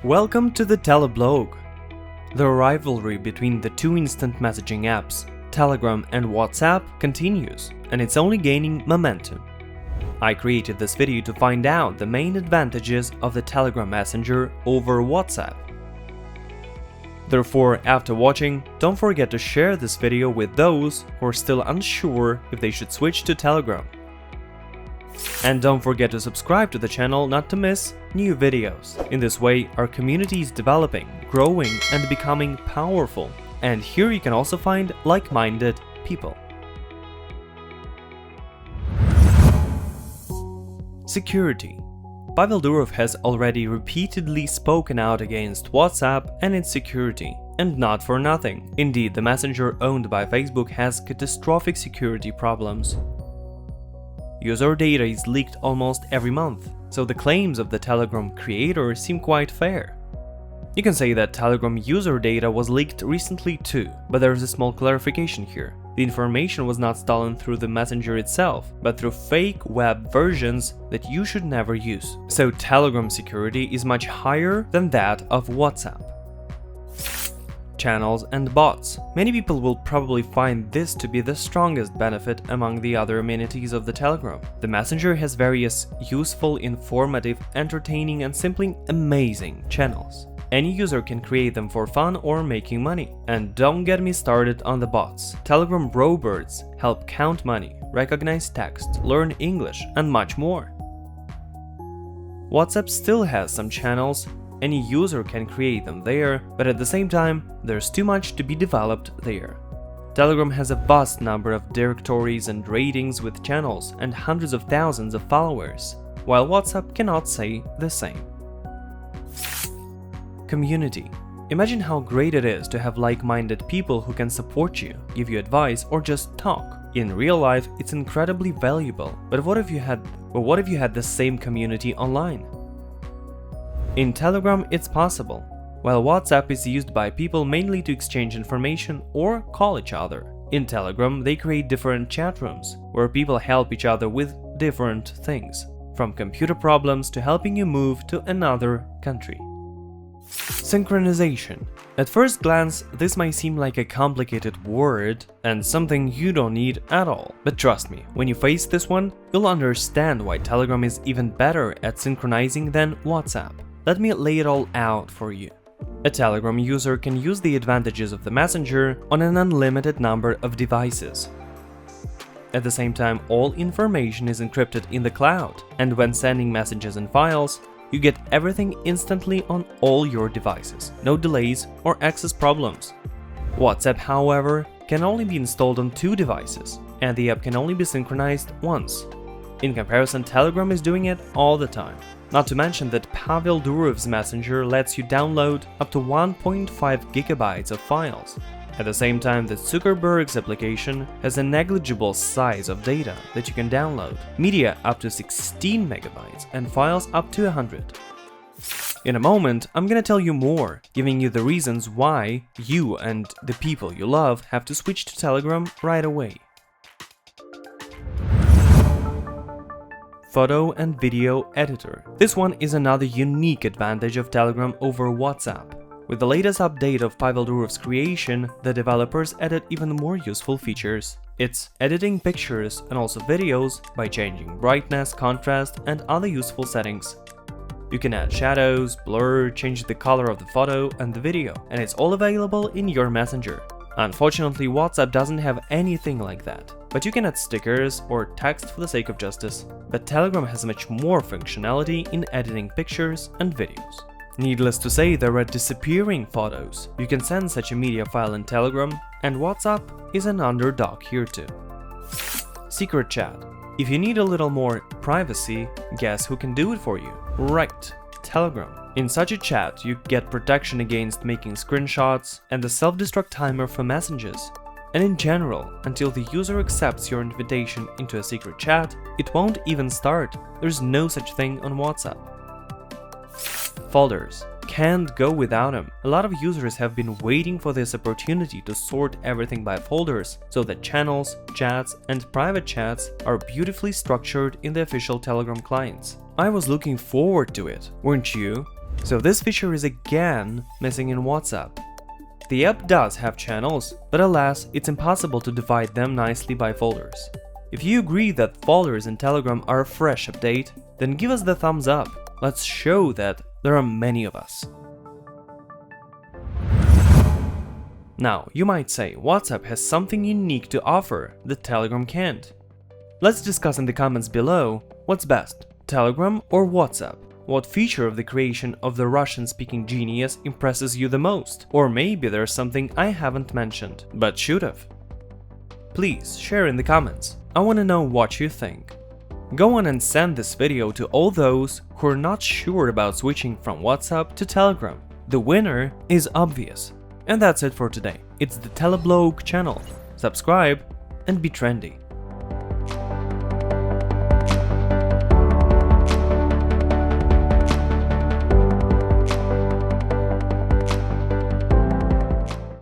Welcome to the Teleblog. The rivalry between the two instant messaging apps, Telegram and WhatsApp, continues, and it's only gaining momentum. I created this video to find out the main advantages of the Telegram Messenger over WhatsApp. Therefore, after watching, don't forget to share this video with those who are still unsure if they should switch to Telegram. And don't forget to subscribe to the channel not to miss new videos. In this way, our community is developing, growing, and becoming powerful. And here you can also find like-minded people. Security. Pavel Durov has already repeatedly spoken out against WhatsApp and its security, and not for nothing. Indeed, the messenger owned by Facebook has catastrophic security problems. User data is leaked almost every month, so the claims of the Telegram creator seem quite fair. You can say that Telegram user data was leaked recently too, but there's a small clarification here. The information was not stolen through the messenger itself, but through fake web versions that you should never use. So Telegram security is much higher than that of WhatsApp. Channels and bots. Many people will probably find this to be the strongest benefit among the other amenities of the Telegram. The messenger has various useful, informative, entertaining, and simply amazing channels. Any user can create them for fun or making money. And don't get me started on the bots. Telegram robots help count money, recognize text, learn English, and much more. WhatsApp still has some channels. Any user can create them there, but at the same time, there's too much to be developed there. Telegram has a vast number of directories and ratings with channels and hundreds of thousands of followers, while WhatsApp cannot say the same. Community. Imagine how great it is to have like-minded people who can support you, give you advice, or just talk. In real life, it's incredibly valuable, but what if you had the same community online? In Telegram, it's possible, while WhatsApp is used by people mainly to exchange information or call each other. In Telegram, they create different chat rooms, where people help each other with different things, from computer problems to helping you move to another country. Synchronization. At first glance, this might seem like a complicated word and something you don't need at all. But trust me, when you face this one, you'll understand why Telegram is even better at synchronizing than WhatsApp. Let me lay it all out for you. A Telegram user can use the advantages of the messenger on an unlimited number of devices. At the same time, all information is encrypted in the cloud, and when sending messages and files, you get everything instantly on all your devices, no delays or access problems. WhatsApp, however, can only be installed on 2 devices, and the app can only be synchronized once. In comparison, Telegram is doing it all the time. Not to mention that Pavel Durov's messenger lets you download up to 1.5 gigabytes of files. At the same time, that Zuckerberg's application has a negligible size of data that you can download, media up to 16 megabytes and files up to 100. In a moment, I'm gonna tell you more, giving you the reasons why you and the people you love have to switch to Telegram right away. Photo and Video Editor. This one is another unique advantage of Telegram over WhatsApp. With the latest update of Pavel Durov's creation, the developers added even more useful features. It's editing pictures and also videos by changing brightness, contrast, and other useful settings. You can add shadows, blur, change the color of the photo and the video, and it's all available in your messenger. Unfortunately, WhatsApp doesn't have anything like that, but you can add stickers or text for the sake of justice. But Telegram has much more functionality in editing pictures and videos. Needless to say, there are disappearing photos. You can send such a media file in Telegram, and WhatsApp is an underdog here too. Secret chat. If you need a little more privacy, guess who can do it for you? Right, Telegram. In such a chat, you get protection against making screenshots and the self-destruct timer for messages. And in general, until the user accepts your invitation into a secret chat, it won't even start. There's no such thing on WhatsApp. Folders. Can't go without them. A lot of users have been waiting for this opportunity to sort everything by folders, so that channels, chats, and private chats are beautifully structured in the official Telegram clients. I was looking forward to it, weren't you? So this feature is again missing in WhatsApp. The app does have channels, but alas, it's impossible to divide them nicely by folders. If you agree that folders in Telegram are a fresh update, then give us the thumbs up. Let's show that there are many of us. Now, you might say WhatsApp has something unique to offer that Telegram can't. Let's discuss in the comments below what's best, Telegram or WhatsApp. What feature of the creation of the Russian-speaking genius impresses you the most? Or maybe there's something I haven't mentioned, but should have. Please share in the comments. I want to know what you think. Go on and send this video to all those who are not sure about switching from WhatsApp to Telegram. The winner is obvious. And that's it for today. It's the Teleblog channel. Subscribe and be trendy.